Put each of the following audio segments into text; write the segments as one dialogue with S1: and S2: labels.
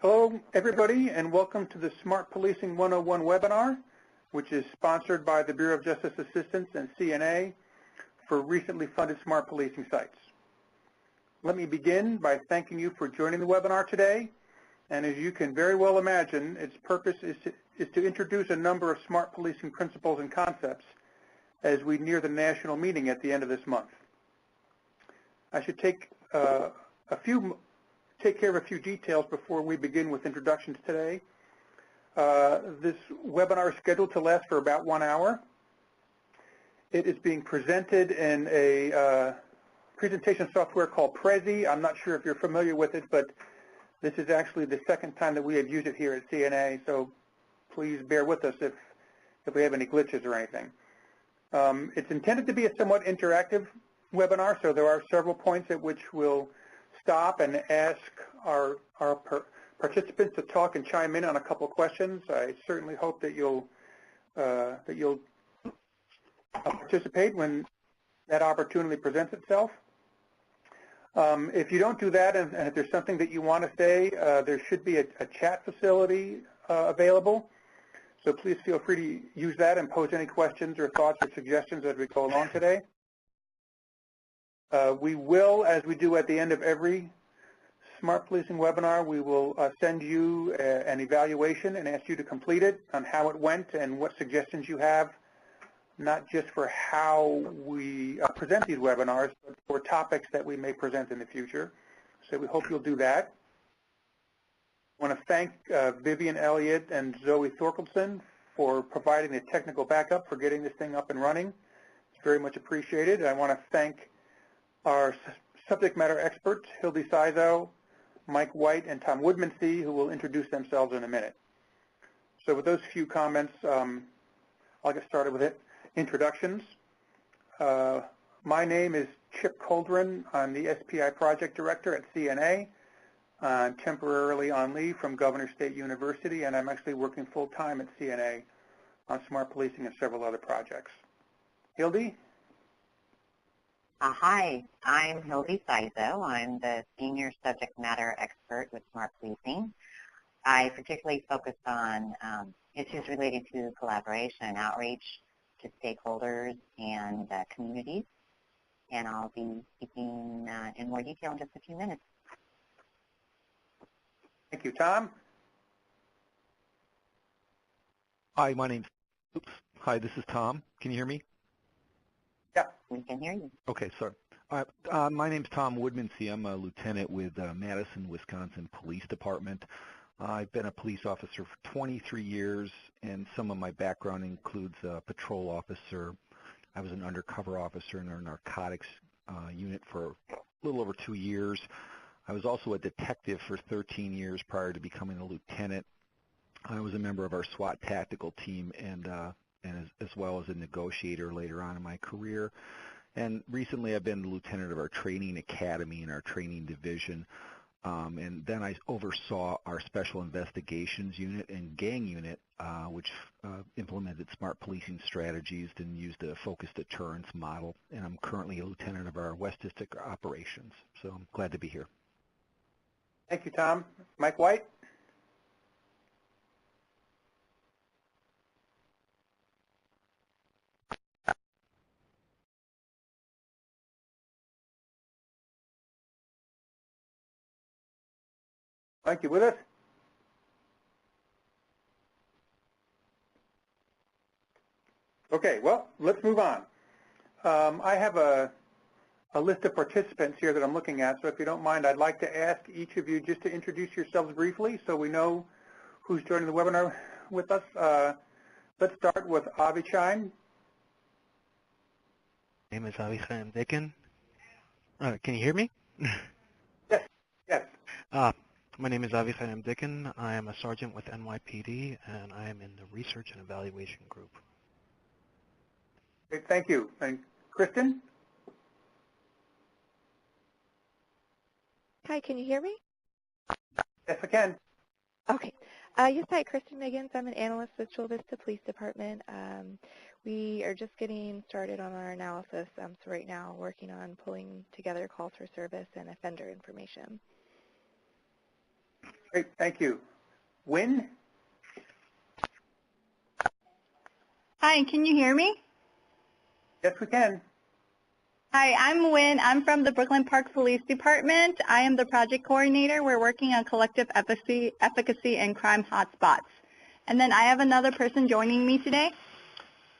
S1: Hello, everybody, and welcome to the Smart Policing 101 webinar, which is sponsored by the Bureau of Justice Assistance and CNA for recently funded smart policing sites. Let me begin by thanking you for joining the webinar today. And as you can very well imagine, its purpose is to introduce a number of smart policing principles and concepts as we near the national meeting at the end of this month. I should take care of a few details before we begin with introductions today. This webinar is scheduled to last for about 1 hour. It is being presented in a presentation software called Prezi. I'm not sure if you're familiar with it, but this is actually the second time that we have used it here at CNA, so please bear with us if we have any glitches or anything. It's intended to be a somewhat interactive webinar, so there are several points at which we'll stop and ask our participants to talk and chime in on a couple of questions. I certainly hope that you'll participate when that opportunity presents itself. If you don't do that, and if there's something that you want to say, there should be a chat facility available. So please feel free to use that and pose any questions or thoughts or suggestions as we go along today. We will, as we do at the end of every Smart Policing webinar, we will send you an evaluation and ask you to complete it on how it went and what suggestions you have, not just for how we present these webinars, but for topics that we may present in the future. So we hope you'll do that. I want to thank Vivian Elliott and Zoe Thorkelson for providing the technical backup for getting this thing up and running. It's very much appreciated. I want to thank our subject matter experts, Hildy Sizo, Mike White, and Tom Woodman Sea, who will introduce themselves in a minute. So with those few comments, I'll get started with it. Introductions. My name is Chip Coldren. I'm the SPI Project Director at CNA. I'm temporarily on leave from Governor State University, and I'm actually working full-time at CNA on smart policing and several other projects. Hildy?
S2: Hi, I'm Hildy Sizo. I'm the Senior Subject Matter Expert with Smart Policing. I particularly focus on issues related to collaboration and outreach to stakeholders and communities, and I'll be speaking in more detail in just a few minutes.
S1: Thank you. Tom?
S3: Hi, this is Tom. Can you hear me?
S1: Yeah.
S2: We can hear you.
S3: Okay, sorry. My name's Tom Woodman Sea. I'm a lieutenant with Madison, Wisconsin Police Department. I've been a police officer for 23 years, and some of my background includes a patrol officer. I was an undercover officer in our narcotics unit for a little over 2 years. I was also a detective for 13 years prior to becoming a lieutenant. I was a member of our SWAT tactical team and as well as a negotiator later on in my career. And recently I've been the lieutenant of our training academy and our training division. And then I oversaw our special investigations unit and gang unit, which implemented smart policing strategies and used a focused deterrence model. And I'm currently a lieutenant of our West District operations. So I'm glad to be here.
S1: Thank you, Tom. Mike White? Mike, you with us? Okay, well, let's move on. I have a list of participants here that I'm looking at, so if you don't mind, I'd like to ask each of you just to introduce yourselves briefly so we know who's joining the webinar with us. Let's start with Avichai.
S4: My name is Avichai Dekin. Can you hear me?
S1: Yes, yes.
S4: My name is Avichai Dekin. I am a sergeant with NYPD, and I am in the research and evaluation group.
S1: Okay, thank you. And Kristen?
S5: Hi, can you hear me?
S1: Yes, I can.
S5: Okay. Yes, hi, Kristen Miggins. I'm an analyst with Chula Vista Police Department. We are just getting started on our analysis, so right now working on pulling together calls for service and offender information.
S1: Great, thank you. Wynn?
S6: Hi, can you hear me?
S1: Yes, we can.
S6: Hi, I'm Wynn. I'm from the Brooklyn Park Police Department. I am the project coordinator. We're working on collective efficacy and crime hotspots. And then I have another person joining me today.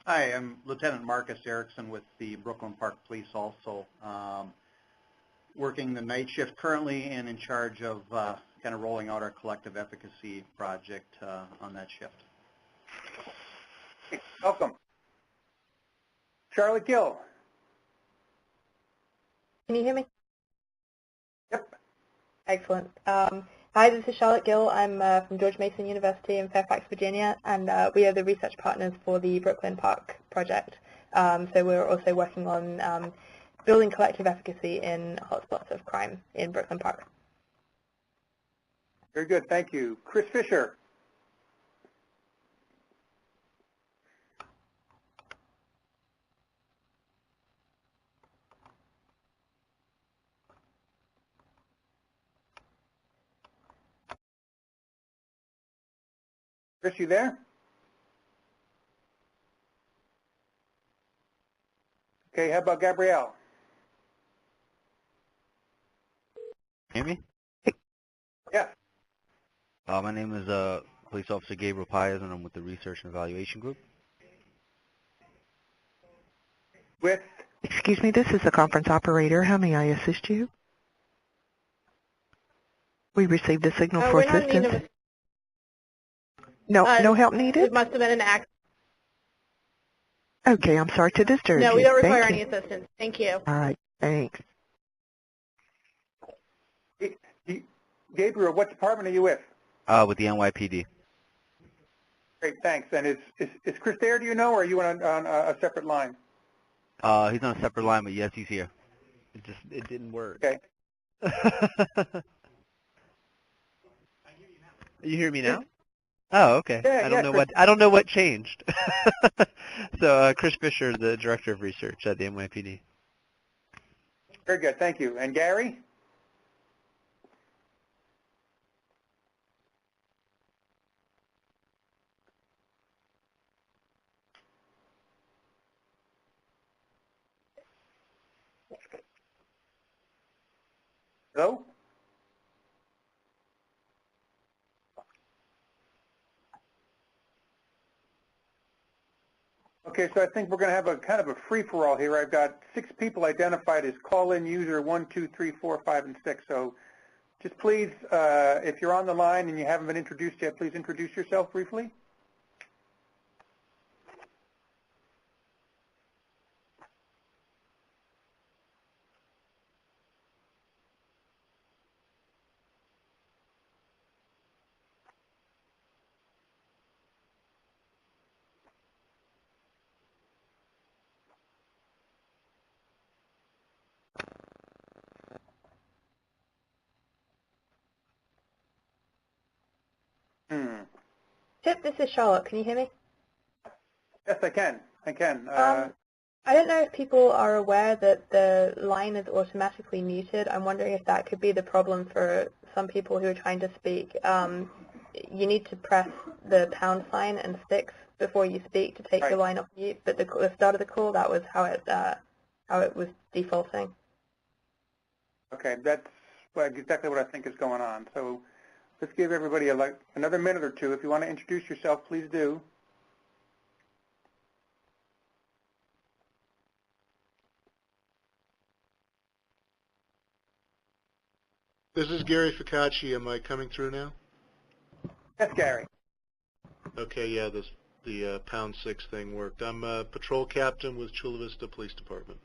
S7: Hi, I'm Lieutenant Marcus Erickson with the Brooklyn Park Police, also working the night shift currently and in charge of kind of rolling out our collective efficacy project on that shift.
S1: Welcome. Charlotte Gill.
S8: Can you hear me?
S1: Yep.
S8: Excellent. Hi, this is Charlotte Gill. I'm from George Mason University in Fairfax, Virginia, and we are the research partners for the Brooklyn Park project. So we're also working on building collective efficacy in hotspots of crime in Brooklyn Park.
S1: Very good, thank you. Chris Fisher. Chris, you there? Okay, how about Gabrielle?
S9: Hear me?
S1: Yeah.
S9: My name is Police Officer Gabriel Paez, and I'm with the Research and Evaluation Group.
S1: With?
S10: Excuse me, this is the conference operator. How may I assist you? We received a signal for assistance. No help needed?
S8: It must have been an accident.
S10: Okay, I'm sorry to disturb you.
S8: No, we don't require any assistance. Thank you.
S10: All right, thanks.
S1: Gabriel, what department are you with?
S9: With the NYPD.
S1: Great, thanks. And is Chris there, do you know, or are you on a separate line?
S9: He's on a separate line, but yes, he's here. It didn't work.
S1: Okay.
S4: You hear me now? Oh, okay.
S1: Yeah,
S4: I don't know what changed. So Chris Fisher, the Director of Research at the NYPD.
S1: Very good, thank you. And Gary? Hello? Okay, so I think we're going to have a kind of a free-for-all here. I've got 6 people identified as call-in user 1, 2, 3, 4, 5, and 6. So just please, if you're on the line and you haven't been introduced yet, please introduce yourself briefly.
S8: Chip, this is Charlotte. Can you hear me?
S1: Yes, I can. I can.
S8: I don't know if people are aware that the line is automatically muted. I'm wondering if that could be the problem for some people who are trying to speak. You need to press the pound sign and 6 before you speak to take your line off mute. But the start of the call, that was how it was defaulting.
S1: Okay, that's exactly what I think is going on. So let's give everybody another minute or two. If you want to introduce yourself, please do.
S11: This is Gary Ficacci. Am I coming through now?
S1: Yes, Gary.
S11: Okay, yeah, the pound 6 thing worked. I'm a patrol captain with Chula Vista Police Department.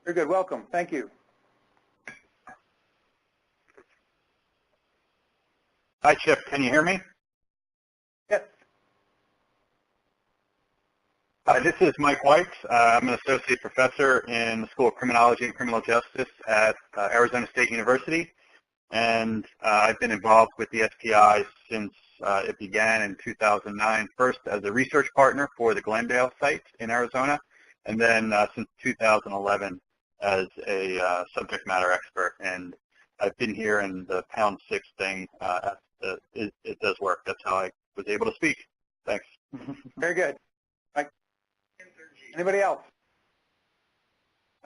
S1: Very good. Welcome. Thank you.
S12: Hi, Chip. Can you hear me?
S1: Yes.
S12: This is Mike White. I'm an associate professor in the School of Criminology and Criminal Justice at Arizona State University, and I've been involved with the SPI since it began in 2009, first as a research partner for the Glendale site in Arizona, and then since 2011 as a subject matter expert. And I've been here, and the pound 6 thing, it does work. That's how I was able to speak. Thanks.
S1: Very good. Anybody else?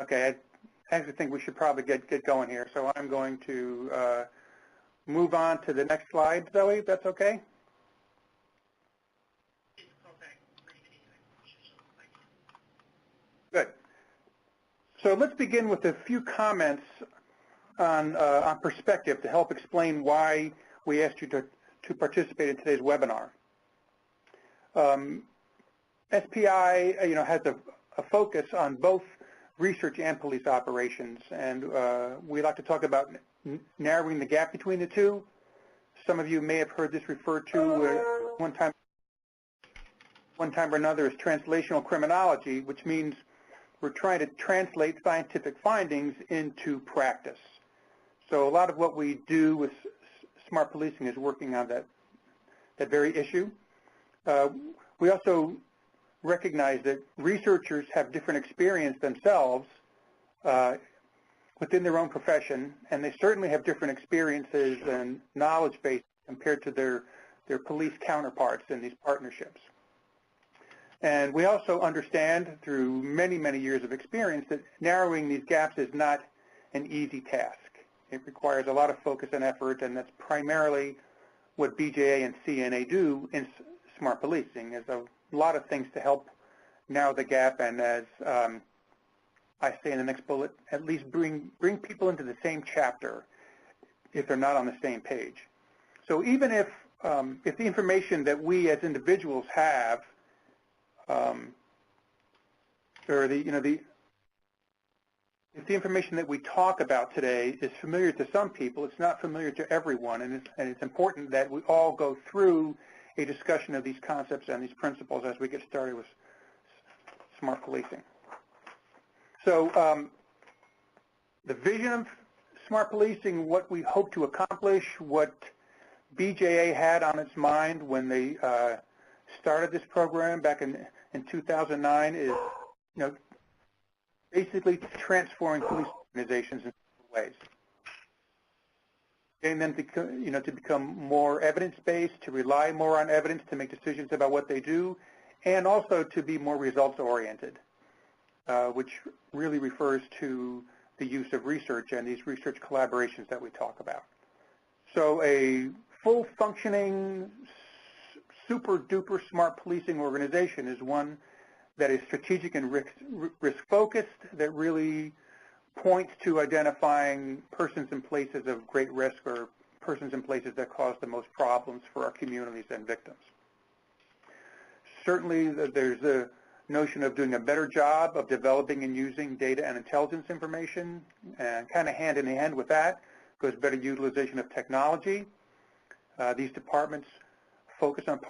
S1: Okay, I actually think we should probably get going here. So I'm going to move on to the next slide, Zoe, if that's okay. Good. So let's begin with a few comments on perspective to help explain why we asked you to participate in today's webinar. SPI, has a focus on both research and police operations, and we like to talk about narrowing the gap between the two. Some of you may have heard this referred to one time or another as translational criminology, which means we're trying to translate scientific findings into practice. So a lot of what we do with smart policing is working on that very issue. We also recognize that researchers have different experience themselves within their own profession, and they certainly have different experiences and knowledge base compared to their police counterparts in these partnerships. And we also understand through many, many years of experience that narrowing these gaps is not an easy task. It requires a lot of focus and effort, and that's primarily what BJA and CNA do in smart policing. There's a lot of things to help narrow the gap, and as I say in the next bullet, at least bring people into the same chapter if they're not on the same page. So even if the information that we as individuals have, or if the information that we talk about today is familiar to some people, it's not familiar to everyone, and it's important that we all go through a discussion of these concepts and these principles as we get started with smart policing. So the vision of smart policing, what we hope to accomplish, what BJA had on its mind when they started this program back in 2009 is, basically transforming police organizations in ways. Getting them to, to become more evidence-based, to rely more on evidence to make decisions about what they do, and also to be more results-oriented, which really refers to the use of research and these research collaborations that we talk about. So a full-functioning, super-duper smart policing organization is one that is strategic and risk-focused, that really points to identifying persons and places of great risk or persons and places that cause the most problems for our communities and victims. Certainly, there's a notion of doing a better job of developing and using data and intelligence information, and kind of hand in hand with that goes better utilization of technology. These departments focus on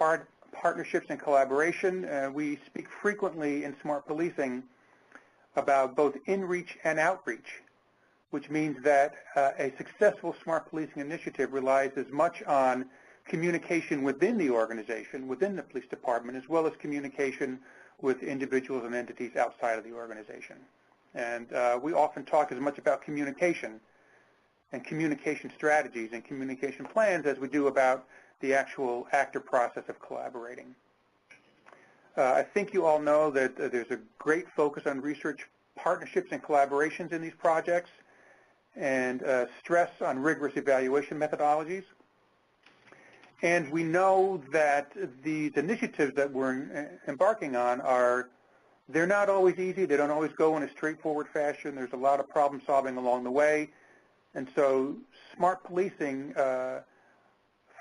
S1: partnerships and collaboration. We speak frequently in smart policing about both in-reach and outreach, which means that a successful smart policing initiative relies as much on communication within the organization, within the police department, as well as communication with individuals and entities outside of the organization. And we often talk as much about communication and communication strategies and communication plans as we do about the actual act or process of collaborating. I think you all know that there's a great focus on research partnerships and collaborations in these projects, and stress on rigorous evaluation methodologies. And we know that these initiatives that we're embarking on they're not always easy. They don't always go in a straightforward fashion. There's a lot of problem solving along the way. And so smart policing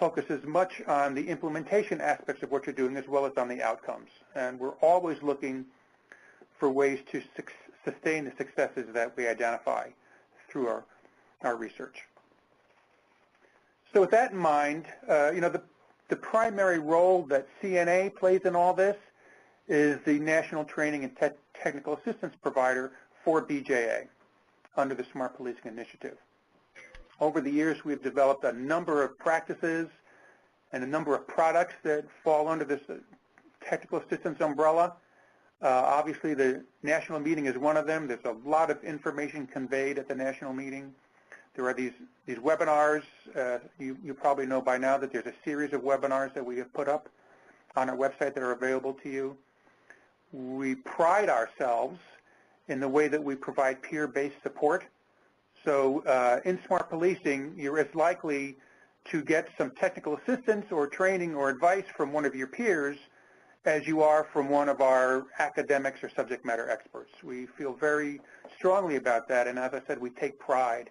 S1: focuses much on the implementation aspects of what you're doing as well as on the outcomes. And we're always looking for ways to sustain the successes that we identify through our research. So with that in mind, the primary role that CNA plays in all this is the National Training and Technical Assistance Provider for BJA under the Smart Policing Initiative. Over the years, we've developed a number of practices and a number of products that fall under this technical assistance umbrella. Obviously, the national meeting is one of them. There's a lot of information conveyed at the national meeting. There are these webinars. You probably know by now that there's a series of webinars that we have put up on our website that are available to you. We pride ourselves in the way that we provide peer-based support. So in smart policing, you're as likely to get some technical assistance or training or advice from one of your peers as you are from one of our academics or subject matter experts. We feel very strongly about that, and as I said, we take pride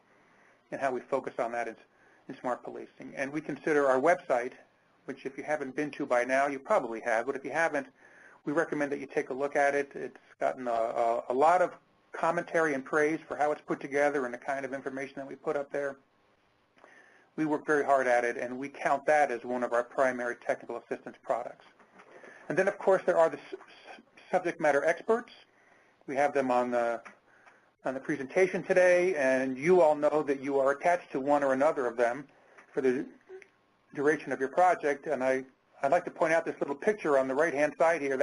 S1: in how we focus on that in smart policing. And we consider our website, which if you haven't been to by now, you probably have, but if you haven't, we recommend that you take a look at it. It's gotten a lot of commentary and praise for how it's put together and the kind of information that we put up there. We work very hard at it, and we count that as one of our primary technical assistance products. And then, of course, there are the subject matter experts. We have them on the presentation today, and you all know that you are attached to one or another of them for the duration of your project. And I'd like to point out this little picture on the right-hand side here.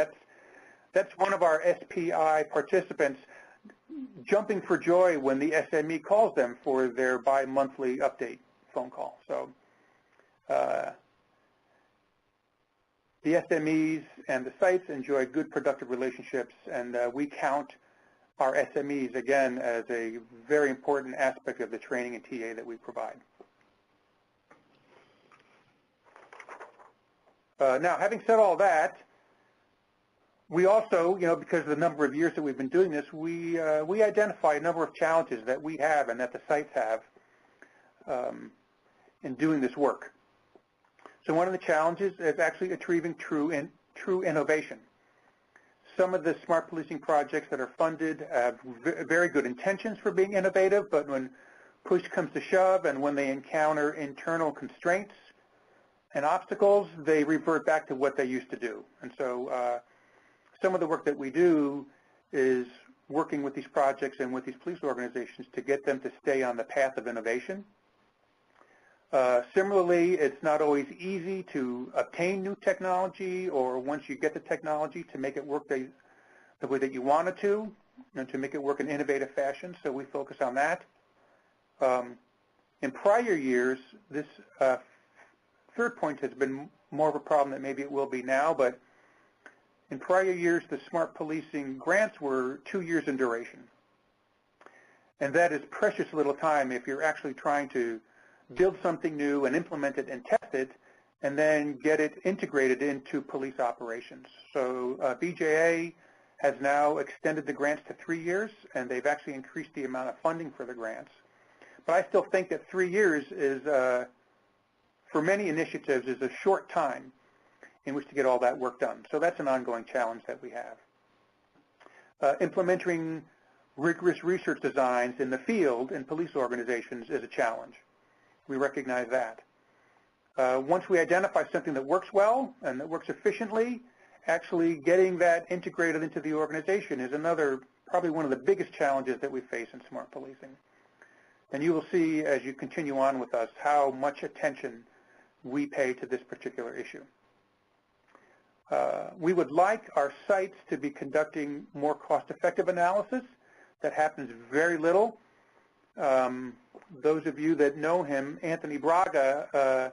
S1: That's one of our SPI participants jumping for joy when the SME calls them for their bi-monthly update phone call. So the SMEs and the sites enjoy good, productive relationships, and we count our SMEs, again, as a very important aspect of the training and TA that we provide. Now, having said all that, we also, because of the number of years that we've been doing this, we identify a number of challenges that we have and that the sites have in doing this work. So one of the challenges is actually achieving true innovation. Some of the smart policing projects that are funded have very good intentions for being innovative, but when push comes to shove and when they encounter internal constraints and obstacles, they revert back to what they used to do. And so some of the work that we do is working with these projects and with these police organizations to get them to stay on the path of innovation. Similarly, it's not always easy to obtain new technology, or once you get the technology, to make it work the way that you want it to, and to make it work in innovative fashion, so we focus on that. In prior years, this third point has been more of a problem than maybe it will be now, but in prior years, the smart policing grants were 2 years in duration. And that is precious little time if you're actually trying to build something new and implement it and test it, and then get it integrated into police operations. So BJA has now extended the grants to 3 years, and they've actually increased the amount of funding for the grants. But I still think that 3 years is, for many initiatives, is a short time in which to get all that work done. So that's an ongoing challenge that we have. Implementing rigorous research designs in the field in police organizations is a challenge. We recognize that. Once we identify something that works well and that works efficiently, actually getting that integrated into the organization is another, probably one of the biggest challenges that we face in smart policing. And you will see as you continue on with us how much attention we pay to this particular issue. We would like our sites to be conducting more cost-effective analysis. That happens very little. Those of you that know him, Anthony Braga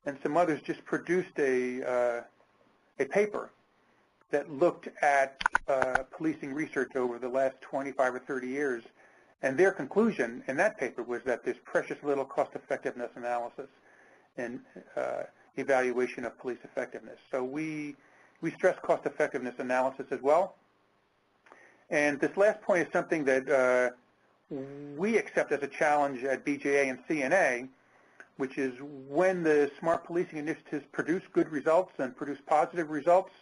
S1: and some others just produced a paper that looked at policing research over the last 25 or 30 years, and their conclusion in that paper was that there's precious little cost-effectiveness analysis and evaluation of police effectiveness. So we stress cost-effectiveness analysis as well. And this last point is something that we accept as a challenge at BJA and CNA, which is when the smart policing initiatives produce good results and produce positive results,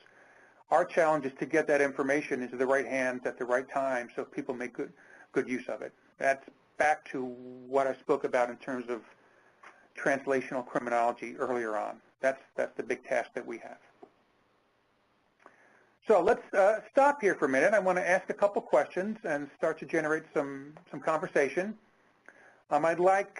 S1: our challenge is to get that information into the right hands at the right time so people make good use of it. That's back to what I spoke about in terms of translational criminology earlier on. That's the big task that we have. So let's stop here for a minute. I want to ask a couple questions and start to generate some conversation. I'd like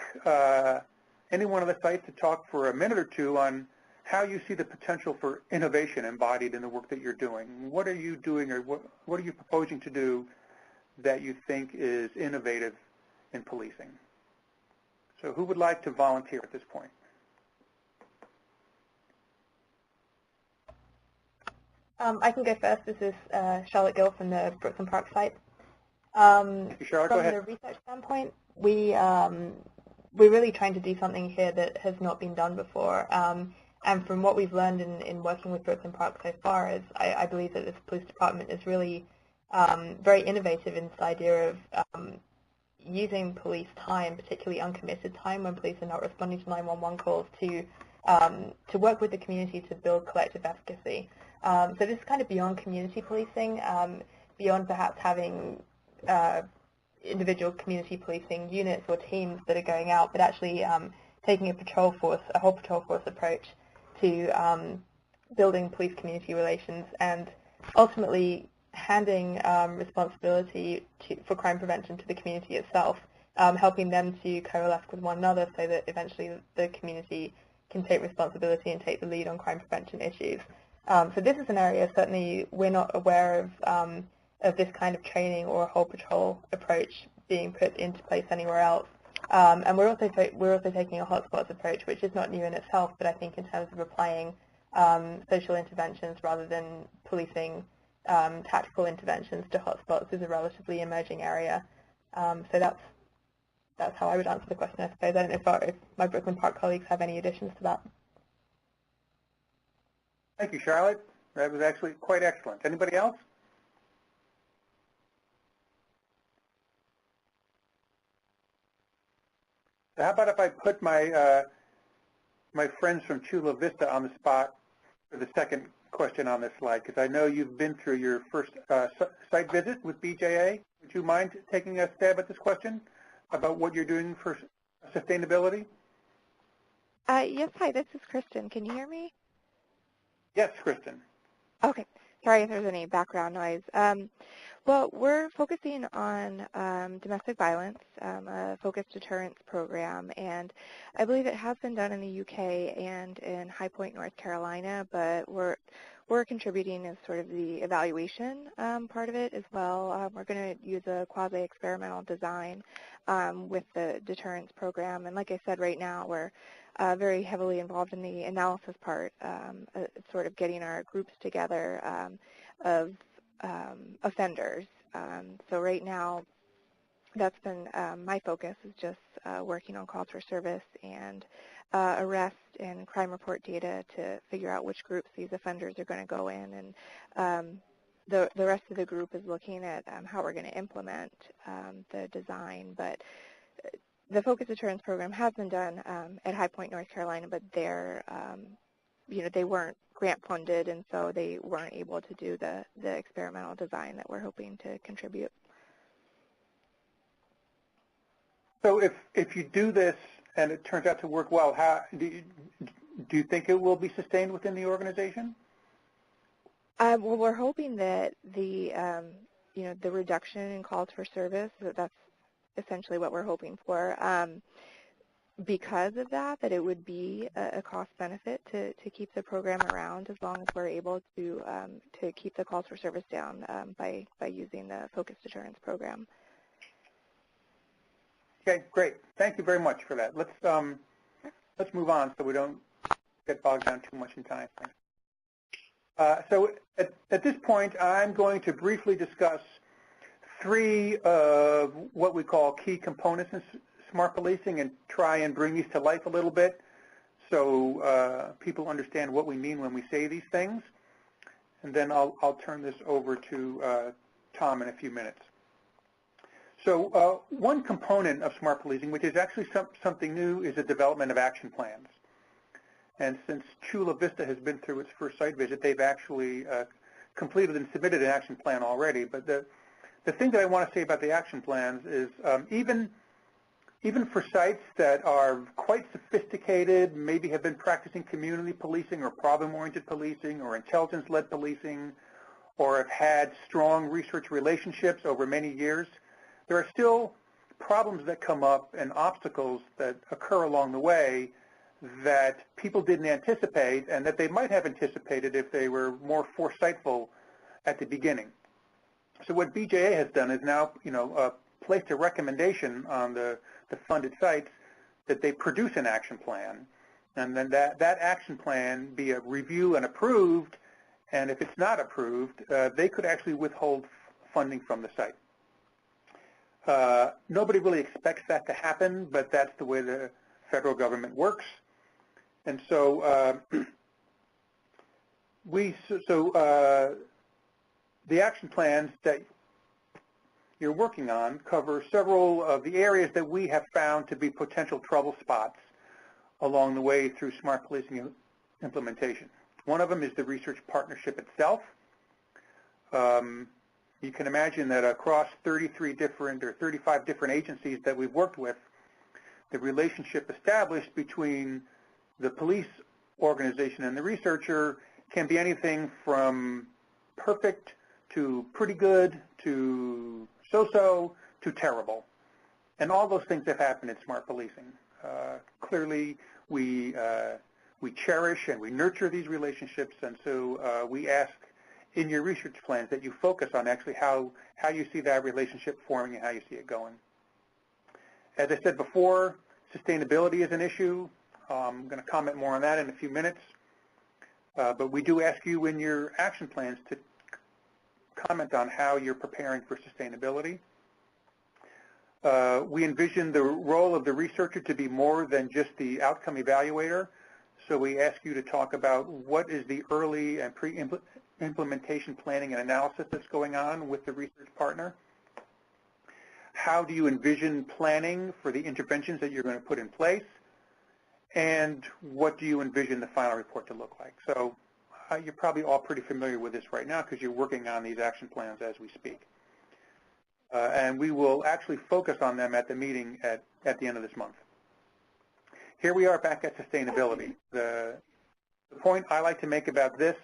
S1: any one of the sites to talk for a minute or two on how you see the potential for innovation embodied in the work that you're doing. What are you doing, or what are you proposing to do that you think is innovative in policing? So who would like to volunteer at this point?
S8: I can go first. This is Charlotte Gill from the Brooklyn Park site.
S1: Charlotte, go ahead.
S8: From the research standpoint, we're really trying to do something here that has not been done before. And from what we've learned in working with Brooklyn Park so far, is I believe that this police department is really very innovative in this idea of using police time, particularly uncommitted time when police are not responding to 911 calls, to work with the community to build collective efficacy. So this is kind of beyond community policing, beyond perhaps having individual community policing units or teams that are going out, but actually taking a whole patrol force approach to building police community relations and ultimately handing responsibility for crime prevention to the community itself, helping them to coalesce with one another so that eventually the community can take responsibility and take the lead on crime prevention issues. So this is an area certainly we're not aware of this kind of training or a whole patrol approach being put into place anywhere else. And we're also taking a hotspots approach, which is not new in itself, but I think in terms of applying social interventions rather than policing tactical interventions to hotspots is a relatively emerging area. So that's how I would answer the question, I suppose. I don't know if my Brooklyn Park colleagues have any additions to that.
S1: Thank you, Charlotte. That was actually quite excellent. Anybody else? So how about if I put my my friends from Chula Vista on the spot for the second question on this slide, because I know you've been through your first site visit with BJA. Would you mind taking a stab at this question about what you're doing for sustainability?
S5: Yes, hi, this is Kristen. Can you hear me?
S1: Yes, Kristen.
S5: Okay. Sorry if there's any background noise. Well, we're focusing on domestic violence, a focused deterrence program, and I believe it has been done in the UK and in High Point, North Carolina, but we're contributing as sort of the evaluation part of it as well. We're going to use a quasi-experimental design with the deterrence program, and like I said, right now we're very heavily involved in the analysis part, sort of getting our groups together of offenders. So right now, that's been my focus is just working on calls for service and arrest and crime report data to figure out which groups these offenders are going to go in, and the rest of the group is looking at how we're going to implement the design. But the focused deterrence program has been done at High Point, North Carolina, but they're they weren't grant funded, and so they weren't able to do the experimental design that we're hoping to contribute.
S1: So if you do this and it turns out to work well, how do you think it will be sustained within the organization?
S5: Well, we're hoping that the the reduction in calls for service, that's essentially what we're hoping for. Because of that it would be a cost benefit to keep the program around as long as we're able to keep the calls for service down by using the focused deterrence program.
S1: Okay, great. Thank you very much for that. Let's move on so we don't get bogged down too much in time. So at this point, I'm going to briefly discuss three of what we call key components in smart policing and try and bring these to life a little bit so people understand what we mean when we say these things. And then I'll turn this over to Tom in a few minutes. So one component of smart policing, which is actually something new, is the development of action plans. And since Chula Vista has been through its first site visit, they've actually completed and submitted an action plan already. But the thing that I want to say about the action plans is even for sites that are quite sophisticated, maybe have been practicing community policing or problem-oriented policing or intelligence-led policing, or have had strong research relationships over many years, there are still problems that come up and obstacles that occur along the way that people didn't anticipate and that they might have anticipated if they were more foresightful at the beginning. So what BJA has done is now, placed a recommendation on the funded sites that they produce an action plan, and then that action plan be a review and approved, and if it's not approved, they could actually withhold funding from the site. Nobody really expects that to happen, but that's the way the federal government works. And so the action plans that you're working on cover several of the areas that we have found to be potential trouble spots along the way through smart policing implementation. One of them is the research partnership itself. You can imagine that across 33 different or 35 different agencies that we've worked with, the relationship established between the police organization and the researcher can be anything from perfect to pretty good to so-so to terrible. And all those things have happened in smart policing. Clearly, we cherish and we nurture these relationships, and so we ask in your research plans that you focus on actually how you see that relationship forming and how you see it going. As I said before, sustainability is an issue. I'm going to comment more on that in a few minutes. But we do ask you in your action plans to comment on how you're preparing for sustainability. We envision the role of the researcher to be more than just the outcome evaluator. So we ask you to talk about what is the early and pre-implementation planning and analysis that's going on with the research partner. How do you envision planning for the interventions that you're going to put in place? And what do you envision the final report to look like? So you're probably all pretty familiar with this right now because you're working on these action plans as we speak. And we will actually focus on them at the meeting at the end of this month. Here we are back at sustainability. The point I like to make about this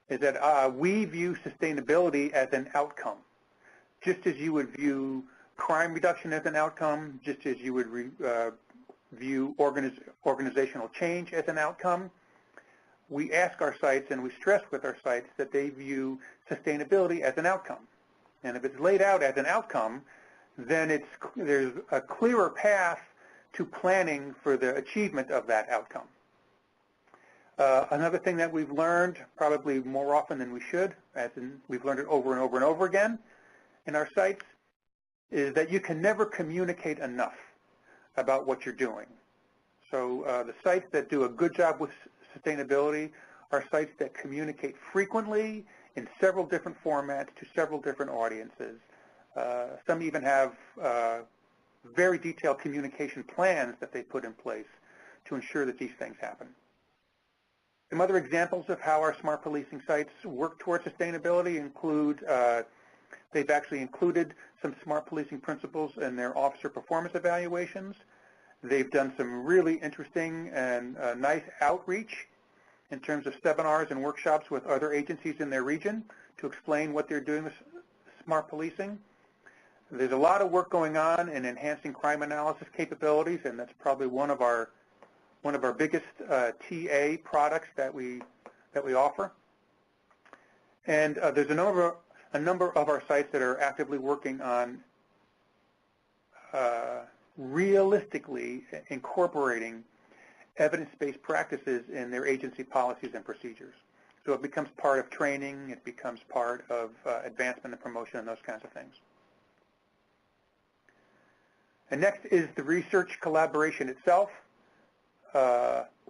S1: is that we view sustainability as an outcome, just as you would view crime reduction as an outcome, just as you would view organizational change as an outcome. We ask our sites and we stress with our sites that they view sustainability as an outcome. And if it's laid out as an outcome, then there's a clearer path to planning for the achievement of that outcome. Another thing that we've learned, probably more often than we should, as in we've learned it over and over and over again in our sites, is that you can never communicate enough about what you're doing. So the sites that do a good job with sustainability are sites that communicate frequently in several different formats to several different audiences. Some even have very detailed communication plans that they put in place to ensure that these things happen. Some other examples of how our smart policing sites work towards sustainability include they've actually included some smart policing principles in their officer performance evaluations. They've done some really interesting and nice outreach in terms of seminars and workshops with other agencies in their region to explain what they're doing with smart policing. There's a lot of work going on in enhancing crime analysis capabilities, and that's probably one of our biggest TA products that we offer. And there's a number of our sites that are actively working on realistically incorporating evidence-based practices in their agency policies and procedures. So it becomes part of training, it becomes part of advancement and promotion and those kinds of things. And next is the research collaboration itself.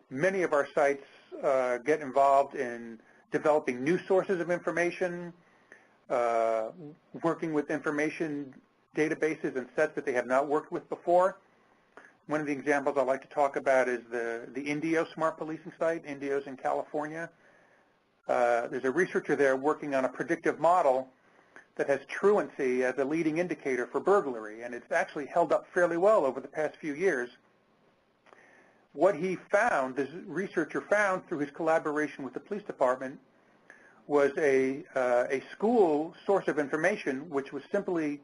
S1: Many of our sites get involved in developing new sources of information, working with information databases and sets that they have not worked with before. One of the examples I'd like to talk about is the Indio Smart Policing site. Indio's in California. There's a researcher there working on a predictive model that has truancy as a leading indicator for burglary, and it's actually held up fairly well over the past few years. What he found, this researcher found through his collaboration with the police department, was a school source of information, which was simply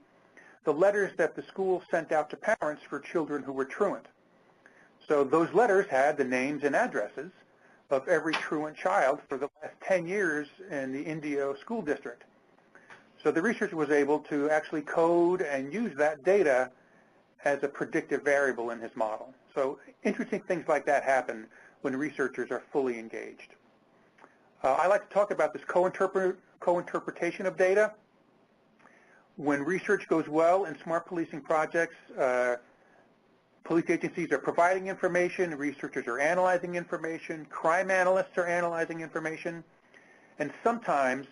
S1: the letters that the school sent out to parents for children who were truant. So those letters had the names and addresses of every truant child for the last 10 years in the Indio school district. So the researcher was able to actually code and use that data as a predictive variable in his model. So interesting things like that happen when researchers are fully engaged. I like to talk about this co-interpretation of data. When research goes well in smart policing projects, police agencies are providing information, researchers are analyzing information, crime analysts are analyzing information, and sometimes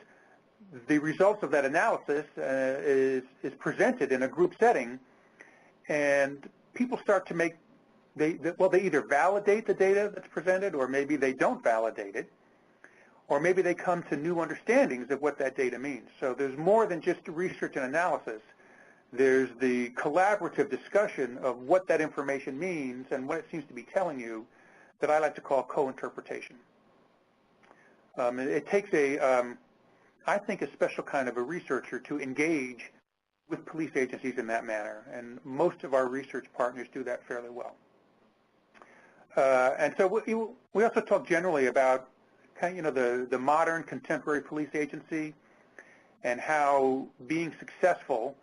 S1: the results of that analysis is presented in a group setting, and people start to make, they either validate the data that's presented, or maybe they don't validate it, or maybe they come to new understandings of what that data means. So there's more than just research and analysis. There's the collaborative discussion of what that information means and what it seems to be telling you that I like to call co-interpretation. It takes I think, a special kind of a researcher to engage with police agencies in that manner, and most of our research partners do that fairly well. And so we also talk generally about the modern contemporary police agency and how being successful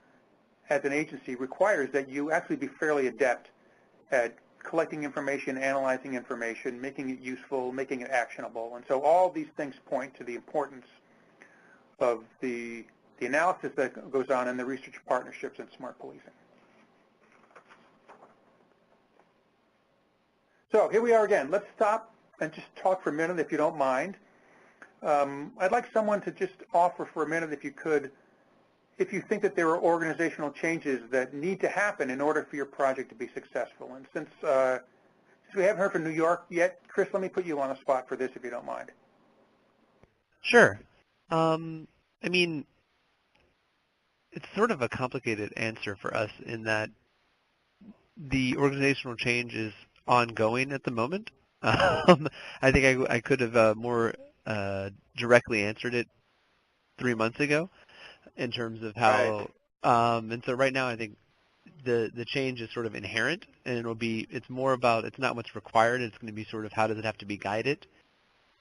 S1: as an agency requires that you actually be fairly adept at collecting information, analyzing information, making it useful, making it actionable. And so all these things point to the importance of the analysis that goes on in the research partnerships in smart policing. So here we are again. Let's stop and just talk for a minute, if you don't mind. I'd like someone to just offer for a minute, if you could, if you think that there are organizational changes that need to happen in order for your project to be successful. And since we haven't heard from New York yet, Chris, let me put you on the spot for this, if you don't mind.
S4: Sure. I mean, it's sort of a complicated answer for us in that the organizational change is ongoing at the moment. I think I could have more directly answered it 3 months ago in terms of how, and so right now I think the change is sort of inherent, and it's more about, it's not what's required, it's going to be sort of how does it have to be guided.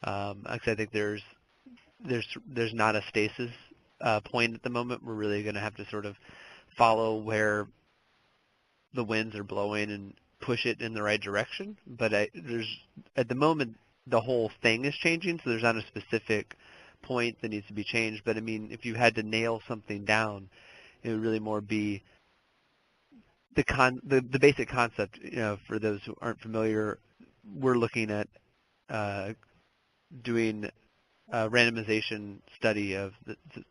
S4: Actually, I think there's not a stasis point at the moment. We're really going to have to sort of follow where the winds are blowing and push it in the right direction. But at the moment, the whole thing is changing, so there's not a specific point that needs to be changed. But I mean, if you had to nail something down, it would really more be the basic concept. For those who aren't familiar, we're looking at doing a randomization study of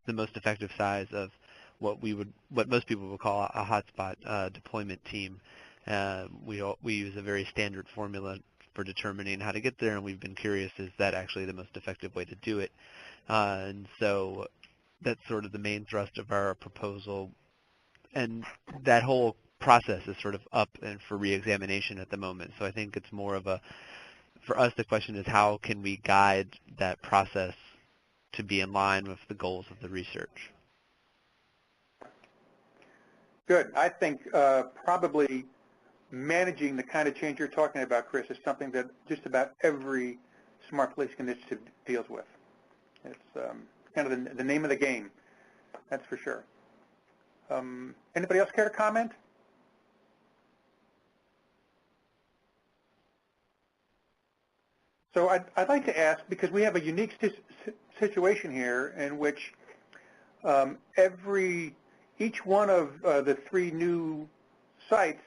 S4: the most effective size of what most people would call a hotspot deployment team. We use a very standard formula for determining how to get there, and we've been curious, is that actually the most effective way to do it? And so that's sort of the main thrust of our proposal, and that whole process is sort of up and for re-examination at the moment. So I think it's more of for us, the question is how can we guide that process to be in line with the goals of the research?
S1: Good. I think probably managing the kind of change you're talking about, Chris, is something that just about every smart policing initiative deals with. It's kind of the name of the game, that's for sure. Anybody else care to comment? So I'd like to ask, because we have a unique situation here in which each one of the 3 new sites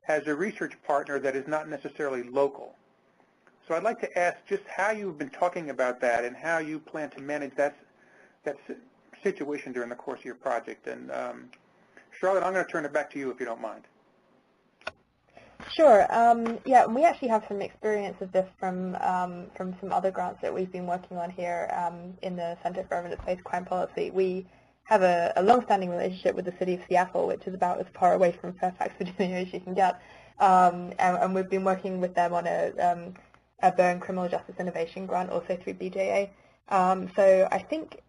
S1: has a research partner that is not necessarily local. So I'd like to ask just how you've been talking about that and how you plan to manage that situation during the course of your project. And Charlotte, I'm going to turn it back to you if you don't mind.
S8: Sure. Yeah, we actually have some experience of this from some other grants that we've been working on here in the Center for Evidence-Based Crime Policy. We have a long-standing relationship with the City of Seattle, which is about as far away from Fairfax, Virginia as you can get. And we've been working with them on a Burn Criminal Justice Innovation Grant, also through BJA. So I think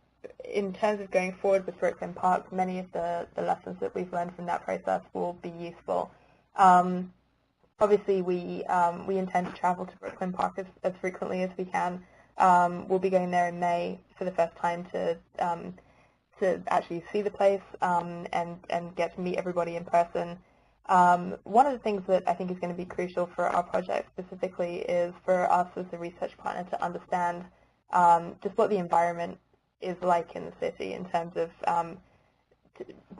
S8: in terms of going forward with Brooklyn Park, many of the lessons that we've learned from that process will be useful. Obviously, we intend to travel to Brooklyn Park as frequently as we can. We'll be going there in May for the first time to actually see the place and get to meet everybody in person. One of the things that I think is going to be crucial for our project specifically is for us as the research partner to understand just what the environment is like in the city in terms of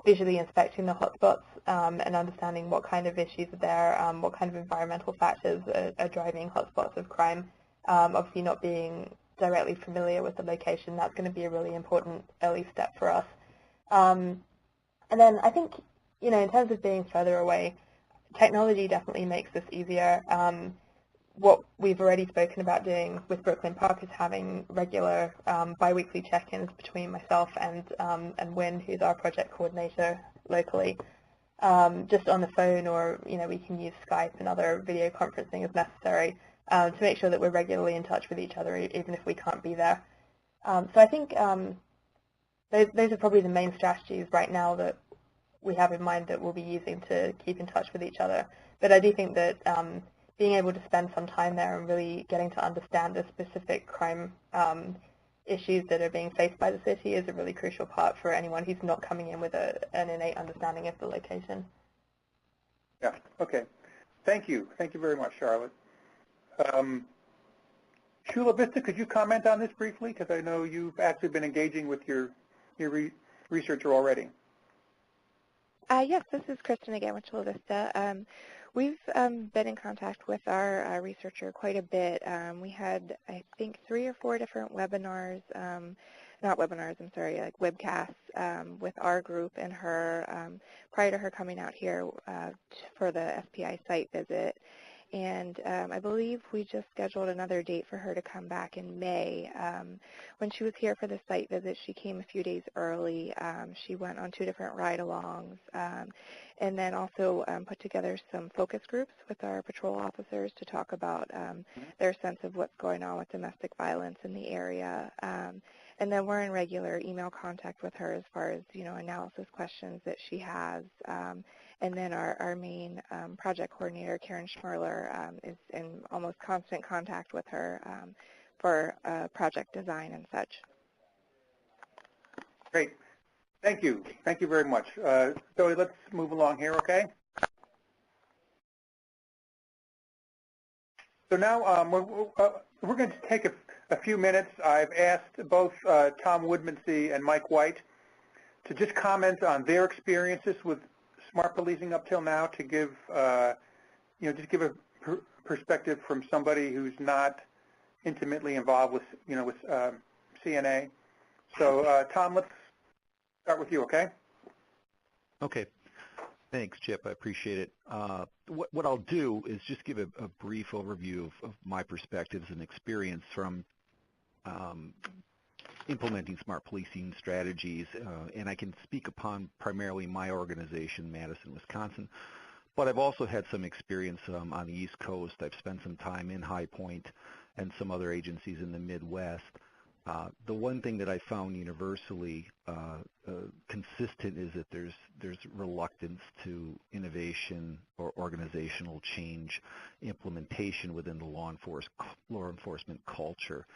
S8: visually inspecting the hotspots and understanding what kind of issues are there, what kind of environmental factors are driving hotspots of crime. Obviously not being directly familiar with the location, that's going to be a really important early step for us. And then I think, in terms of being further away, technology definitely makes this easier. What we've already spoken about doing with Brooklyn Park is having regular bi-weekly check-ins between myself and Wynn, who's our project coordinator locally, just on the phone, or we can use Skype and other video conferencing as necessary to make sure that we're regularly in touch with each other, even if we can't be there. So I think those are probably the main strategies right now that we have in mind that we'll be using to keep in touch with each other. But I do think that being able to spend some time there and really getting to understand the specific crime issues that are being faced by the city is a really crucial part for anyone who's not coming in with an innate understanding of the location.
S1: Yeah, okay. Thank you. Thank you very much, Charlotte. Chula Vista, could you comment on this briefly? Because I know you've actually been engaging with your researcher already.
S5: Yes, this is Kristen again with Chula Vista. We've been in contact with our researcher quite a bit. We had, I think, 3 or 4 different webinars, not webinars, I'm sorry, like webcasts with our group and her prior to her coming out here for the SPI site visit. And I believe we just scheduled another date for her to come back in May. When she was here for the site visit, she came a few days early. She went on 2 different ride-alongs and then also put together some focus groups with our patrol officers to talk about their sense of what's going on with domestic violence in the area. And then we're in regular email contact with her as far as, analysis questions that she has. And then our main project coordinator, Karen Schmerler, is in almost constant contact with her for project design and such.
S1: Great. Thank you. Thank you very much. Zoe, let's move along here, okay? So now we're going to take a few minutes. I've asked both Tom Woodman Sea and Mike White to just comment on their experiences with smart policing up till now, to give, just give a perspective from somebody who's not intimately involved with, with CNA. So, Tom, let's start with you, okay?
S3: Okay. Thanks, Chip. I appreciate it. What I'll do is just give a brief overview of my perspectives and experience from implementing smart policing strategies, and I can speak upon primarily my organization, Madison, Wisconsin, but I've also had some experience on the East Coast. I've spent some time in High Point and some other agencies in the Midwest. The one thing that I found universally consistent is that there's reluctance to innovation or organizational change implementation within the law enforcement culture.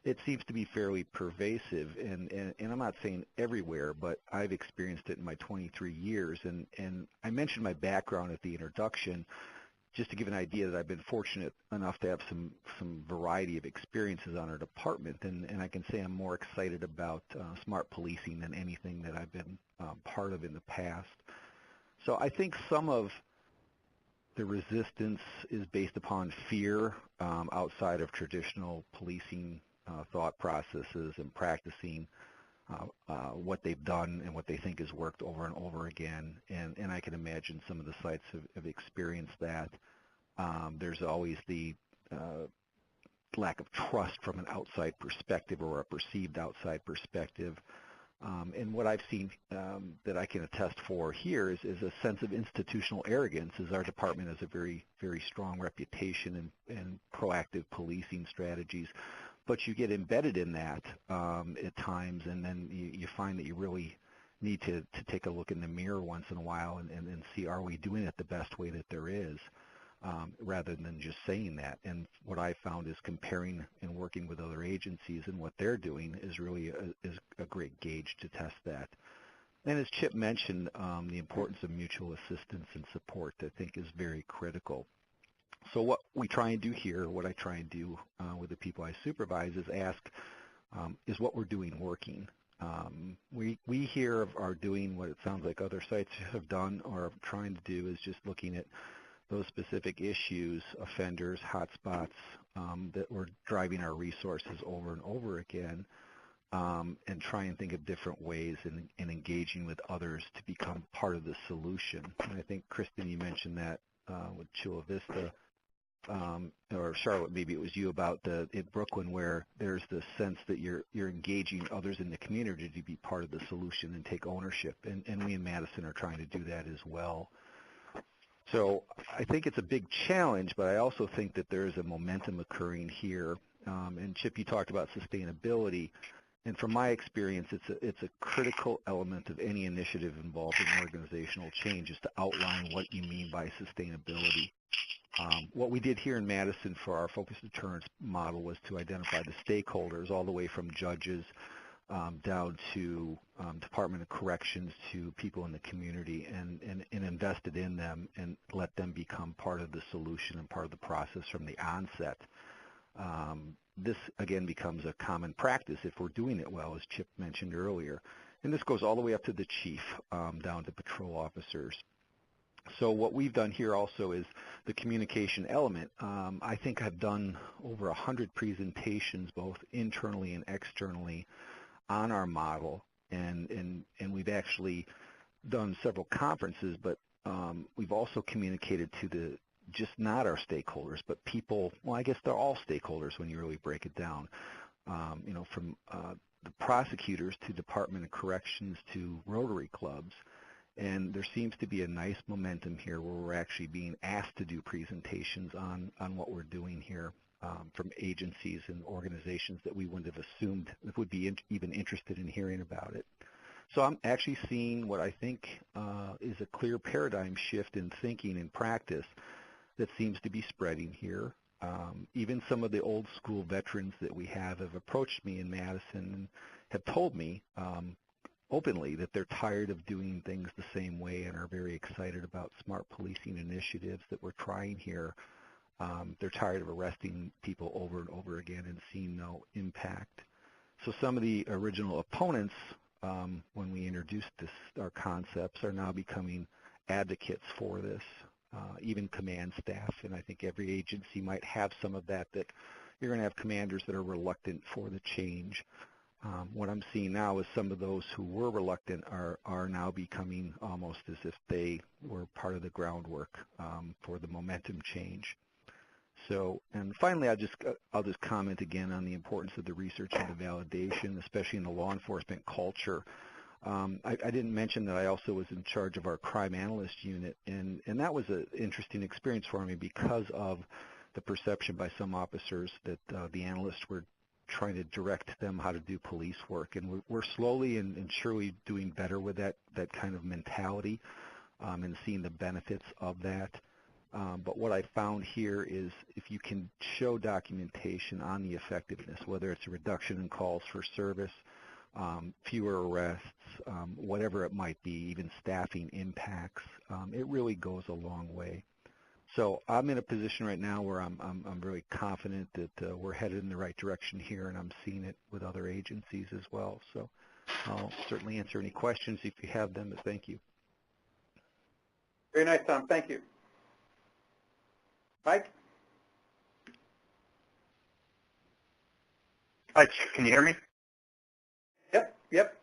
S3: It seems to be fairly pervasive, and I'm not saying everywhere, but I've experienced it in my 23 years. And I mentioned my background at the introduction just to give an idea that I've been fortunate enough to have some variety of experiences on our department, and I can say I'm more excited about smart policing than anything that I've been part of in the past. So I think some of the resistance is based upon fear outside of traditional policing thought processes and practicing what they've done and what they think has worked over and over again. And I can imagine some of the sites have experienced that. There's always the lack of trust from an outside perspective or a perceived outside perspective. And what I've seen that I can attest for here is a sense of institutional arrogance, as our department has a very, very strong reputation and proactive policing strategies. But you get embedded in that at times, and then you find that you really need to take a look in the mirror once in a while and see, are we doing it the best way that there is, rather than just saying that. And what I found is comparing and working with other agencies and what they're doing is really a great gauge to test that. And as Chip mentioned, the importance of mutual assistance and support, I think, is very critical. So what we try and do here, what I try and do with the people I supervise is ask, is what we're doing working? We here are doing what it sounds like other sites have done or are trying to do, is just looking at those specific issues, offenders, hotspots that we're driving our resources over and over again, and try and think of different ways in engaging with others to become part of the solution. And I think, Kristen, you mentioned that with Chula Vista, or Charlotte, maybe it was you, about in Brooklyn, where there's the sense that you're engaging others in the community to be part of the solution and take ownership. And we in Madison are trying to do that as well. So I think it's a big challenge, but I also think that there is a momentum occurring here. And Chip, you talked about sustainability. And from my experience, it's a critical element of any initiative involved in organizational change, is to outline what you mean by sustainability. What we did here in Madison for our focused deterrence model was to identify the stakeholders, all the way from judges down to Department of Corrections, to people in the community, and invested in them and let them become part of the solution and part of the process from the onset. This, again, becomes a common practice if we're doing it well, as Chip mentioned earlier. And this goes all the way up to the chief, down to patrol officers. So what we've done here also is the communication element. I think I've done over 100 presentations, both internally and externally, on our model, and we've actually done several conferences, but we've also communicated to just not our stakeholders, but people, well, I guess they're all stakeholders when you really break it down, from the prosecutors to Department of Corrections to Rotary clubs. And there seems to be a nice momentum here where we're actually being asked to do presentations on what we're doing here from agencies and organizations that we wouldn't have assumed would be even interested in hearing about it. So I'm actually seeing what I think is a clear paradigm shift in thinking and practice that seems to be spreading here. Even some of the old school veterans that we have approached me in Madison and have told me openly that they're tired of doing things the same way and are very excited about smart policing initiatives that we're trying here. They're tired of arresting people over and over again and seeing no impact. So some of the original opponents, when we introduced our concepts, are now becoming advocates for this, even command staff. And I think every agency might have some of that you're going to have commanders that are reluctant for the change. What I'm seeing now is some of those who were reluctant are now becoming almost as if they were part of the groundwork for the momentum change. So, and finally, I'll just comment again on the importance of the research and the validation, especially in the law enforcement culture. I didn't mention that I also was in charge of our crime analyst unit, and that was an interesting experience for me because of the perception by some officers that the analysts were trying to direct them how to do police work. And we're slowly and surely doing better with that kind of mentality and seeing the benefits of that. But what I found here is if you can show documentation on the effectiveness, whether it's a reduction in calls for service, fewer arrests, whatever it might be, even staffing impacts, it really goes a long way. So I'm in a position right now where I'm really confident that we're headed in the right direction here, and I'm seeing it with other agencies as well. So I'll certainly answer any questions if you have them, but thank you.
S1: Very nice, Tom. Thank you. Mike?
S12: Hi, can you hear me?
S1: Yep.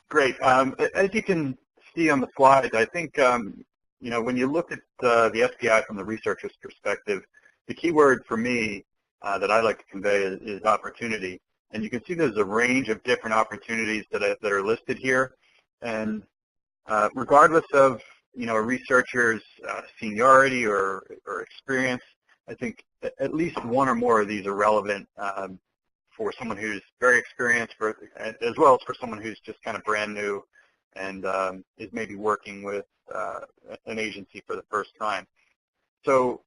S12: Great. As you can see on the slides, I think, when you look at the SPI from the researcher's perspective, the key word for me that I like to convey is opportunity. And you can see there's a range of different opportunities that are listed here. And regardless of, a researcher's seniority or experience, I think at least one or more of these are relevant for someone who's very experienced, as well as for someone who's just kind of brand new and is maybe working with an agency for the first time. So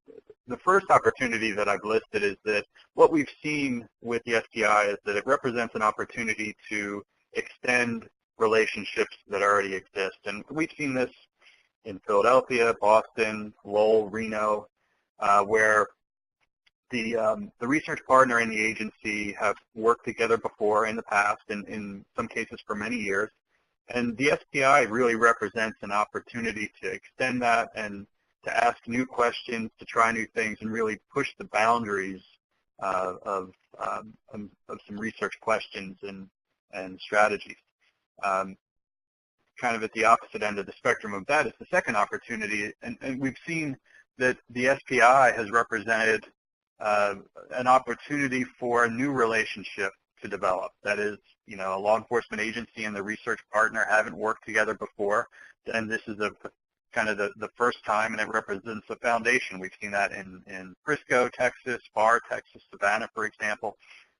S12: the first opportunity that I've listed is that what we've seen with the SPI is that it represents an opportunity to extend relationships that already exist. And we've seen this in Philadelphia, Boston, Lowell, Reno, where the research partner and the agency have worked together before in the past, and in some cases for many years. And the SPI really represents an opportunity to extend that and to ask new questions, to try new things, and really push the boundaries of some research questions and strategies. Kind of at the opposite end of the spectrum of that is the second opportunity, and we've seen that the SPI has represented an opportunity for a new relationship to develop. That is, a law enforcement agency and the research partner haven't worked together before, and this is kind of the first time, and it represents a foundation. We've seen that in Frisco, Texas, Pharr, Texas, Savannah, for example.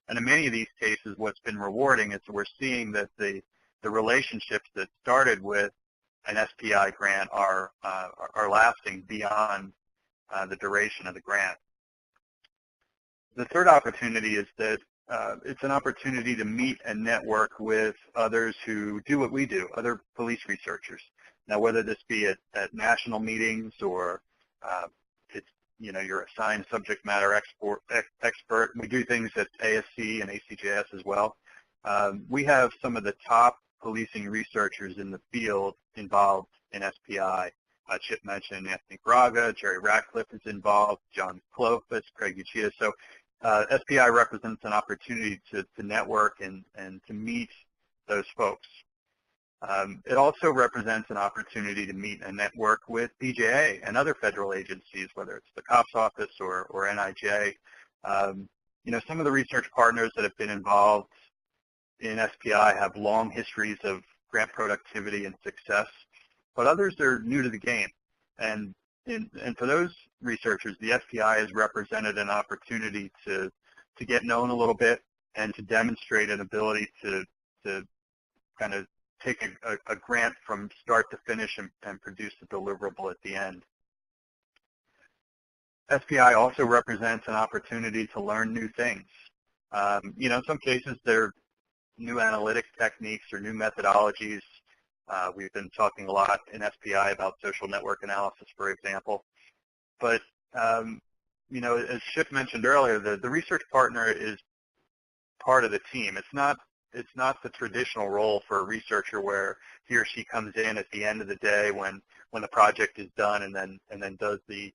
S12: And in many of these cases, what's been rewarding is we're seeing that the relationships that started with an SPI grant are lasting beyond the duration of the grant. The third opportunity is that it's an opportunity to meet and network with others who do what we do, other police researchers. Now, whether this be at national meetings or it's, you're assigned subject matter expert. We do things at ASC and ACJS as well. We have some of the top policing researchers in the field involved in SPI. Chip mentioned Anthony Braga, Jerry Ratcliffe is involved, John Clofus, Craig Uchida. So SPI represents an opportunity to network and to meet those folks. It also represents an opportunity to meet and network with DJA and other federal agencies, whether it's the COPS office or NIJ. Some of the research partners that have been involved in SPI have long histories of grant productivity and success, but others are new to the game. And for those researchers, the SPI has represented an opportunity to get known a little bit and to demonstrate an ability to kind of take a grant from start to finish and produce a deliverable at the end. SPI also represents an opportunity to learn new things. In some cases, they're new analytics techniques or new methodologies. We've been talking a lot in SPI about social network analysis, for example. But, as Chip mentioned earlier, the research partner is part of the team. It's not the traditional role for a researcher where he or she comes in at the end of the day when the project is done and then does the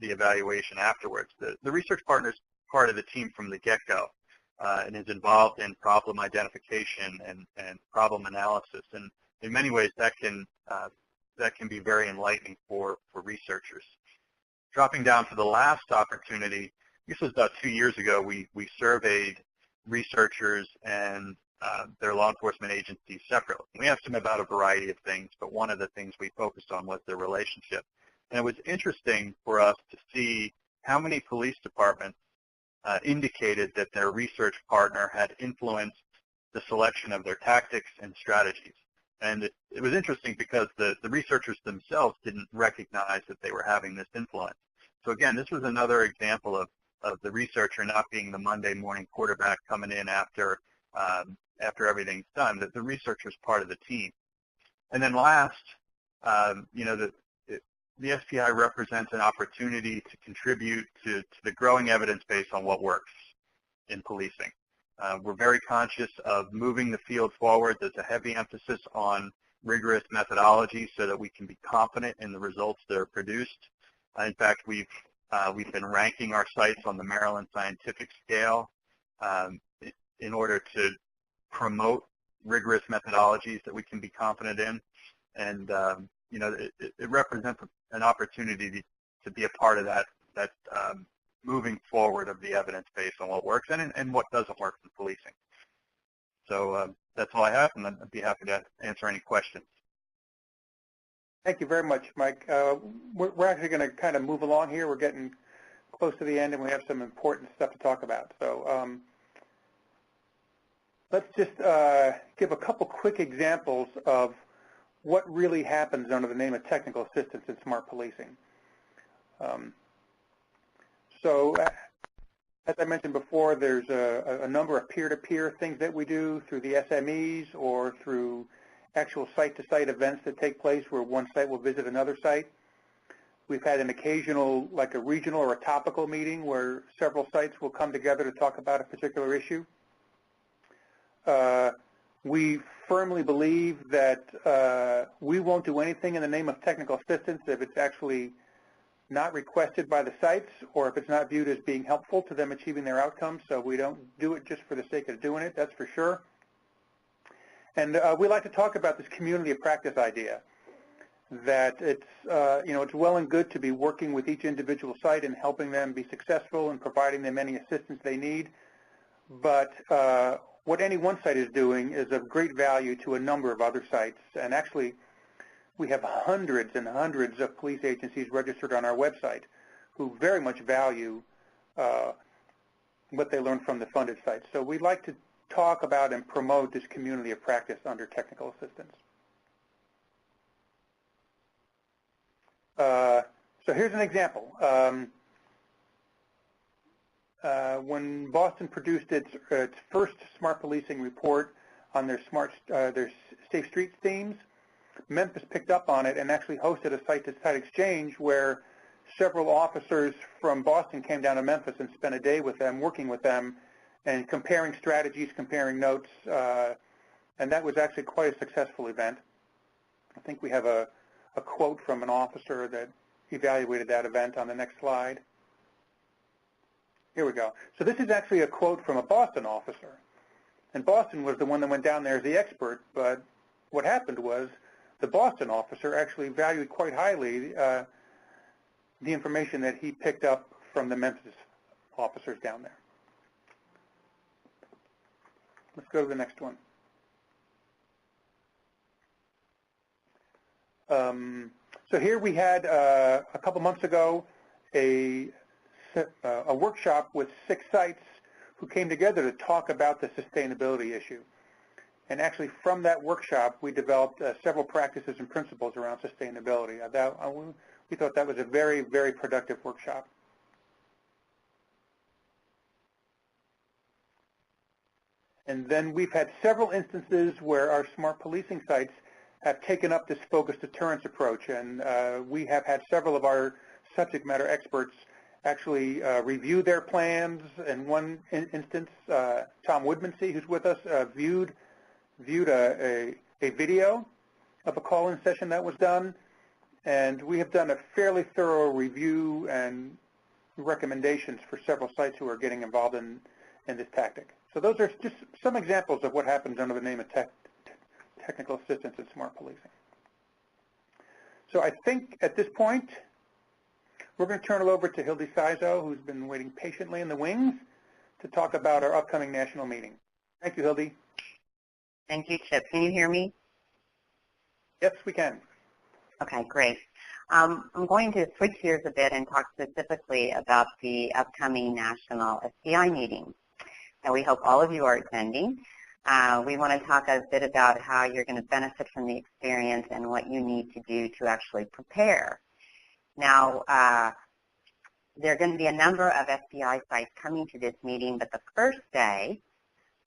S12: evaluation afterwards. The research partner is part of the team from the get-go and is involved in problem identification and problem analysis. And in many ways, that can be very enlightening for researchers. Dropping down to the last opportunity, this was about 2 years ago. We surveyed researchers and their law enforcement agencies separately. We asked them about a variety of things, but one of the things we focused on was their relationship. And it was interesting for us to see how many police departments indicated that their research partner had influenced the selection of their tactics and strategies. And it was interesting because the researchers themselves didn't recognize that they were having this influence. So again, this was another example of the researcher not being the Monday morning quarterback coming in after everything's done, that the researcher is part of the team. And then last, the SPI represents an opportunity to contribute to the growing evidence base on what works in policing. We're very conscious of moving the field forward. There's a heavy emphasis on rigorous methodology so that we can be confident in the results that are produced. In fact, we've been ranking our sites on the Maryland Scientific Scale in order to promote rigorous methodologies that we can be confident in. And it represents an opportunity to be a part of that moving forward of the evidence base on what works and what doesn't work in policing. So that's all I have, and I'd be happy to answer any questions.
S1: Thank you very much, Mike. We're actually going to kind of move along here. We're getting close to the end, and we have some important stuff to talk about. So let's just give a couple quick examples of what really happens under the name of technical assistance in smart policing. So As I mentioned before, there's a number of peer-to-peer things that we do through the SMEs or through actual site-to-site events that take place where one site will visit another site. We've had an occasional, like a regional or a topical meeting where several sites will come together to talk about a particular issue. We firmly believe that we won't do anything in the name of technical assistance if it's actually not requested by the sites or if it's not viewed as being helpful to them achieving their outcomes. So we don't do it just for the sake of doing it, that's for sure. And we like to talk about this community of practice idea, that it's, it's well and good to be working with each individual site and helping them be successful and providing them any assistance they need. But what any one site is doing is of great value to a number of other sites. And actually, we have hundreds and hundreds of police agencies registered on our website who very much value what they learn from the funded sites. So we'd like to talk about and promote this community of practice under technical assistance. So here's an example. When Boston produced its first smart policing report on their safe streets themes, Memphis picked up on it and actually hosted a site-to-site exchange where several officers from Boston came down to Memphis and spent a day with them, working with them, and comparing strategies, comparing notes, and that was actually quite a successful event. I think we have a quote from an officer that evaluated that event on the next slide. Here we go. So this is actually a quote from a Boston officer. And Boston was the one that went down there as the expert, but what happened was the Boston officer actually valued quite highly the information that he picked up from the Memphis officers down there. Let's go to the next one. So here we had, a couple months ago, a workshop with 6 sites who came together to talk about the sustainability issue. And actually from that workshop, we developed several practices and principles around sustainability. We thought that was a very, very productive workshop. And then we've had several instances where our smart policing sites have taken up this focused deterrence approach. And we have had several of our subject matter experts actually review their plans. In one instance, Tom Woodman Sea, who's with us, viewed a video of a call-in session that was done, and we have done a fairly thorough review and recommendations for several sites who are getting involved in this tactic. So those are just some examples of what happens under the name of technical assistance in smart policing. So I think at this point, we're going to turn it over to Hildy Sizo, who's been waiting patiently in the wings to talk about our upcoming national meeting. Thank you, Hildy.
S2: Thank you, Chip. Can you hear me?
S1: Yes, we can.
S2: Okay, great. I'm going to switch gears a bit and talk specifically about the upcoming national SPI meeting that we hope all of you are attending. We want to talk a bit about how you're going to benefit from the experience and what you need to do to actually prepare. Now, there are going to be a number of SPI sites coming to this meeting, but the first day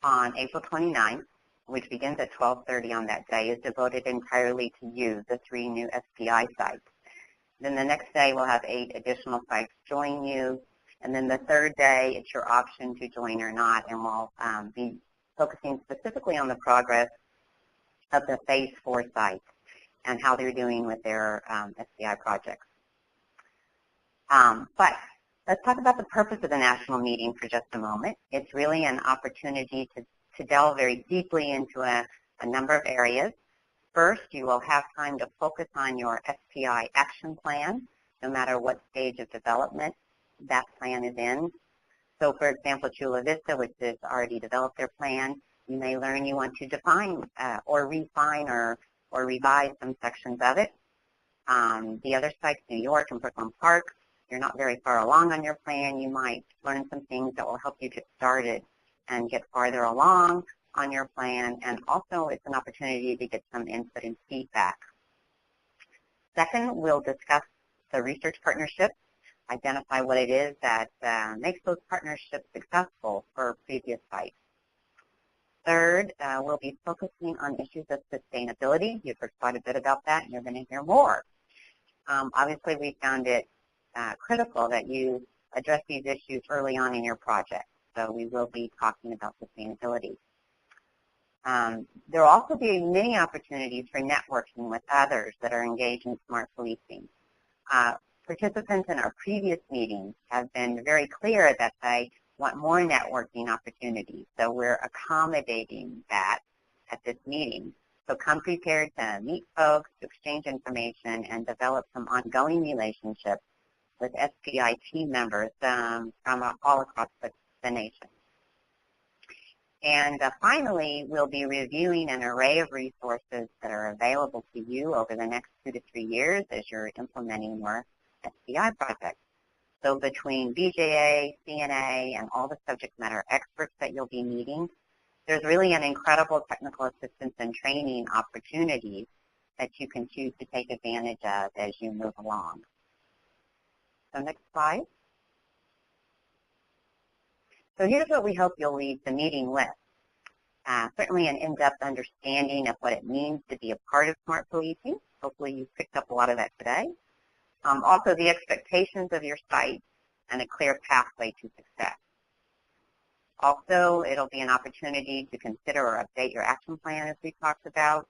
S2: on April 29th, which begins at 12:30 on that day, is devoted entirely to you, the 3 new SPI sites. Then the next day we'll have 8 additional sites join you, and then the third day it's your option to join or not, and we'll be focusing specifically on the progress of the Phase 4 sites and how they're doing with their SPI projects. But let's talk about the purpose of the national meeting for just a moment. It's really an opportunity to delve very deeply into a number of areas. First, you will have time to focus on your SPI action plan, no matter what stage of development that plan is in. So, for example, Chula Vista, which has already developed their plan, you may learn you want to define or refine or revise some sections of it. The other sites, New York and Brooklyn Park, you're not very far along on your plan. You might learn some things that will help you get started and get farther along on your plan, and also it's an opportunity to get some input and feedback. Second, we'll discuss the research partnership identify what it is that makes those partnerships successful for previous sites. Third, we'll be focusing on issues of sustainability. You've heard quite a bit about that, and you're going to hear more. Obviously, we found it critical that you address these issues early on in your project, so we will be talking about sustainability. There will also be many opportunities for networking with others that are engaged in smart policing. Participants in our previous meetings have been very clear that they want more networking opportunities, so we're accommodating that at this meeting. So come prepared to meet folks, to exchange information, and develop some ongoing relationships with SPI team members from all across the nation. And finally, we'll be reviewing an array of resources that are available to you over the next 2 to 3 years as you're implementing your SPI project. So between BJA, CNA, and all the subject matter experts that you'll be meeting, there's really an incredible technical assistance and training opportunities that you can choose to take advantage of as you move along. So next slide. So here's what we hope you'll leave the meeting with. Certainly an in-depth understanding of what it means to be a part of smart policing. Hopefully you've picked up a lot of that today. Also the expectations of your site and a clear pathway to success. Also, it'll be an opportunity to consider or update your action plan as we talked about.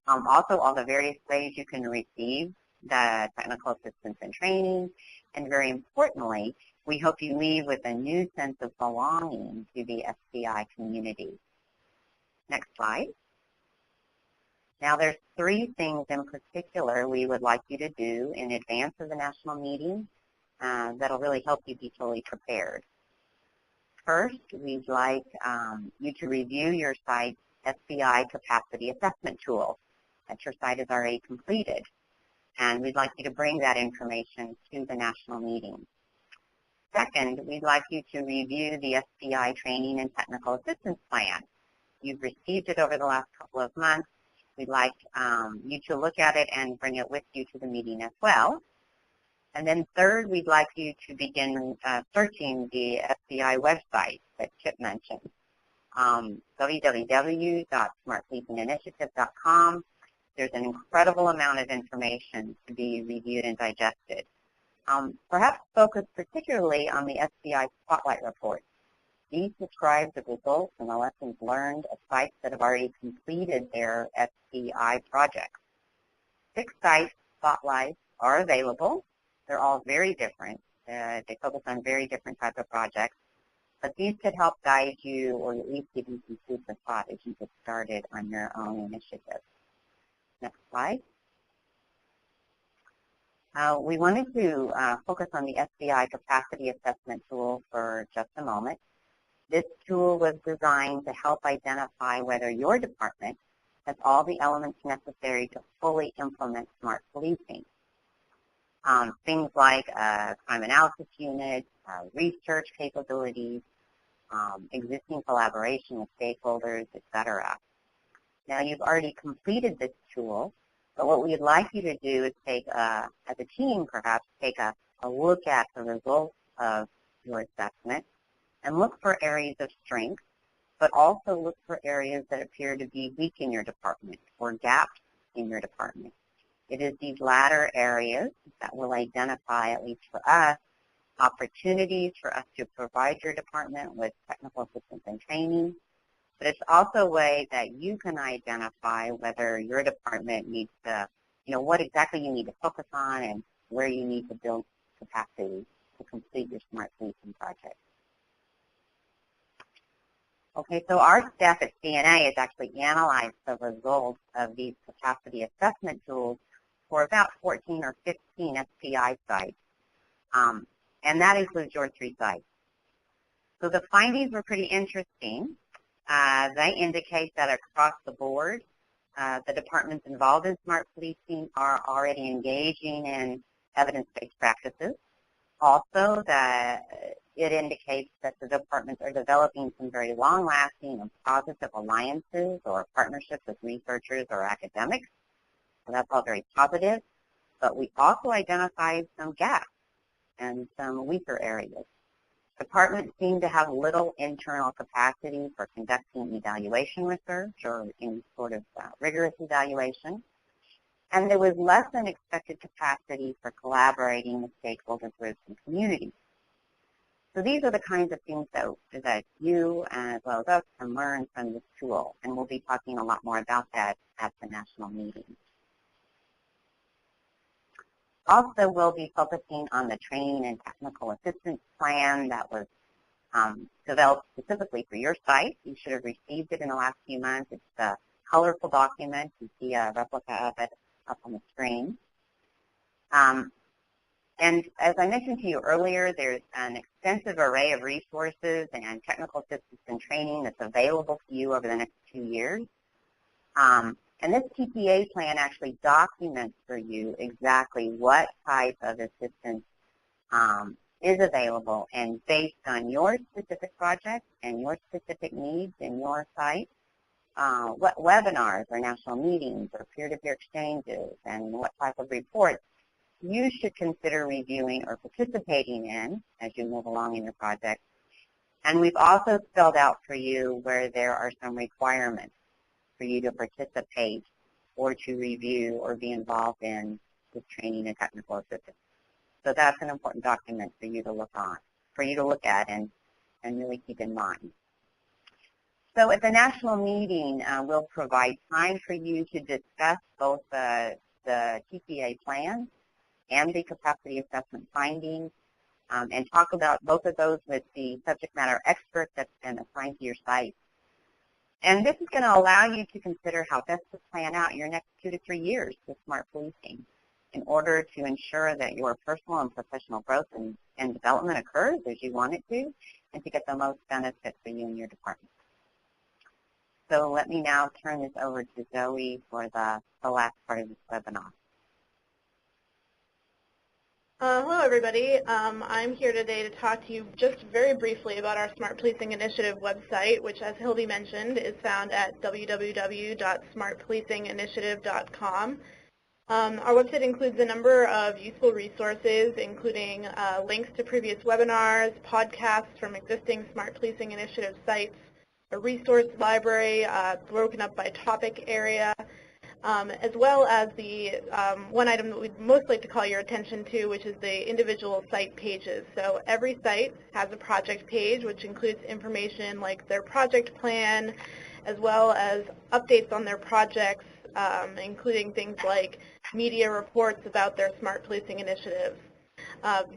S2: Also, all the various ways you can receive the technical assistance and training. And very importantly, we hope you leave with a new sense of belonging to the SPI community. Next slide. Now there's 3 things in particular we would like you to do in advance of the national meeting that'll really help you be fully prepared. First, we'd like you to review your site's SPI capacity assessment tool that your site is already completed. And we'd like you to bring that information to the national meeting. Second, we'd like you to review the SPI training and technical assistance plan. You've received it over the last couple of months. We'd like you to look at it and bring it with you to the meeting as well. And then third, we'd like you to begin searching the SPI website that Chip mentioned, www.smartpolicing.com. There's an incredible amount of information to be reviewed and digested. Perhaps focus particularly on the SPI Spotlight Report. These describe the results and the lessons learned of sites that have already completed their SPI projects. 6 site spotlights are available. They're all very different. They focus on very different types of projects. But these could help guide you or at least give you some food for thought as you get started on your own initiative. Next slide. We wanted to focus on the SPI capacity assessment tool for just a moment. This tool was designed to help identify whether your department has all the elements necessary to fully implement smart policing. Things like crime analysis unit, research capabilities, existing collaboration with stakeholders, etc. Now, you've already completed this tool, but what we'd like you to do is take, as a team perhaps, take a look at the results of your assessment and look for areas of strength, but also look for areas that appear to be weak in your department or gaps in your department. It is these latter areas that will identify, at least for us, opportunities for us to provide your department with technical assistance and training, but it's also a way that you can identify whether your department needs to, what exactly you need to focus on and where you need to build capacity to complete your smart policing project. Okay, so our staff at CNA has actually analyzed the results of these capacity assessment tools for about 14 or 15 SPI sites, and that includes your 3 sites. So the findings were pretty interesting. They indicate that across the board, the departments involved in smart policing are already engaging in evidence-based practices. Also, it indicates that the departments are developing some very long-lasting and positive alliances or partnerships with researchers or academics. So that's all very positive. But we also identified some gaps and some weaker areas. Departments seem to have little internal capacity for conducting evaluation research or any sort of rigorous evaluation. And there was less than expected capacity for collaborating with stakeholder groups and communities. So these are the kinds of things that you, as well as us, can learn from this tool. And we'll be talking a lot more about that at the national meeting. Also, we'll be focusing on the training and technical assistance plan that was developed specifically for your site. You should have received it in the last few months. It's a colorful document. You see a replica of it up on the screen. And as I mentioned to you earlier, there's an extensive array of resources and technical assistance and training that's available to you over the next 2 years. And this TPA plan actually documents for you exactly what type of assistance is available, and based on your specific project and your specific needs in your site, what webinars or national meetings or peer-to-peer exchanges and what type of reports you should consider reviewing or participating in as you move along in your project. And we've also spelled out for you where there are some requirements for you to participate or to review or be involved in this training and technical assistance. So that's an important document for you to look at and really keep in mind. So at the national meeting, we'll provide time for you to discuss both the TPA plan and the capacity assessment findings, and talk about both of those with the subject matter expert that's been assigned to your site. And this is going to allow you to consider how best to plan out your next 2 to 3 years with smart policing in order to ensure that your personal and professional growth and development occurs as you want it to, and to get the most benefit for you and your department. So let me now turn this over to Zoe for the last part of this webinar.
S8: Hello, everybody. I'm here today to talk to you just very briefly about our Smart Policing Initiative website, which, as Hildy mentioned, is found at www.smartpolicinginitiative.com. Our website includes a number of useful resources, including links to previous webinars, podcasts from existing Smart Policing Initiative sites, a resource library broken up by topic area, as well as the one item that we'd most like to call your attention to, which is the individual site pages. So every site has a project page, which includes information like their project plan, as well as updates on their projects, including things like media reports about their smart policing initiatives.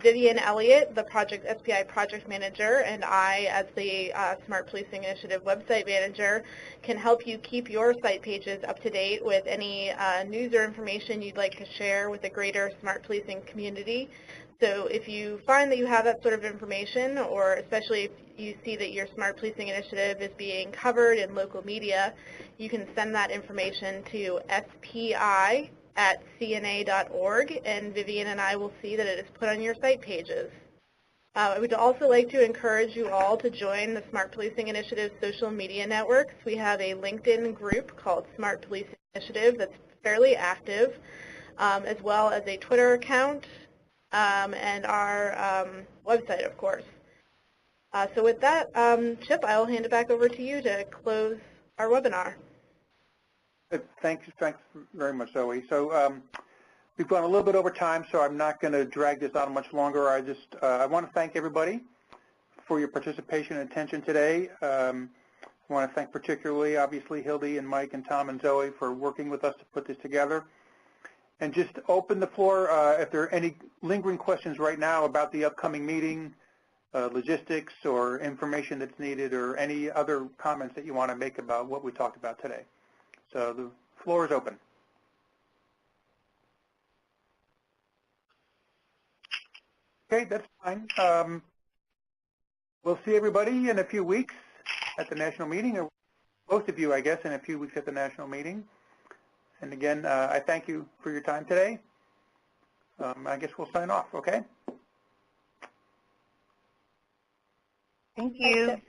S8: Vivian Elliott, the SPI project manager, and I, as the Smart Policing Initiative website manager, can help you keep your site pages up to date with any news or information you'd like to share with the greater smart policing community. So if you find that you have that sort of information, or especially if you see that your Smart Policing Initiative is being covered in local media, you can send that information to SPI@cna.org, and Vivian and I will see that it is put on your site pages. I would also like to encourage you all to join the Smart Policing Initiative social media networks. We have a LinkedIn group called Smart Policing Initiative that's fairly active, as well as a Twitter account, and our website, of course. So with that, Chip, I'll hand it back over to you to close our webinar.
S1: Thanks very much, Zoe. So we've gone a little bit over time, so I'm not going to drag this out much longer. I want to thank everybody for your participation and attention today. I want to thank particularly, obviously, Hildy and Mike and Tom and Zoe for working with us to put this together. And just open the floor if there are any lingering questions right now about the upcoming meeting, logistics or information that's needed, or any other comments that you want to make about what we talked about today. So the floor is open. Okay, that's fine. We'll see everybody in a few weeks at the national meeting, or most of you, I guess, in a few weeks at the national meeting. And again, I thank you for your time today. I guess we'll sign off, okay?
S2: Thank you.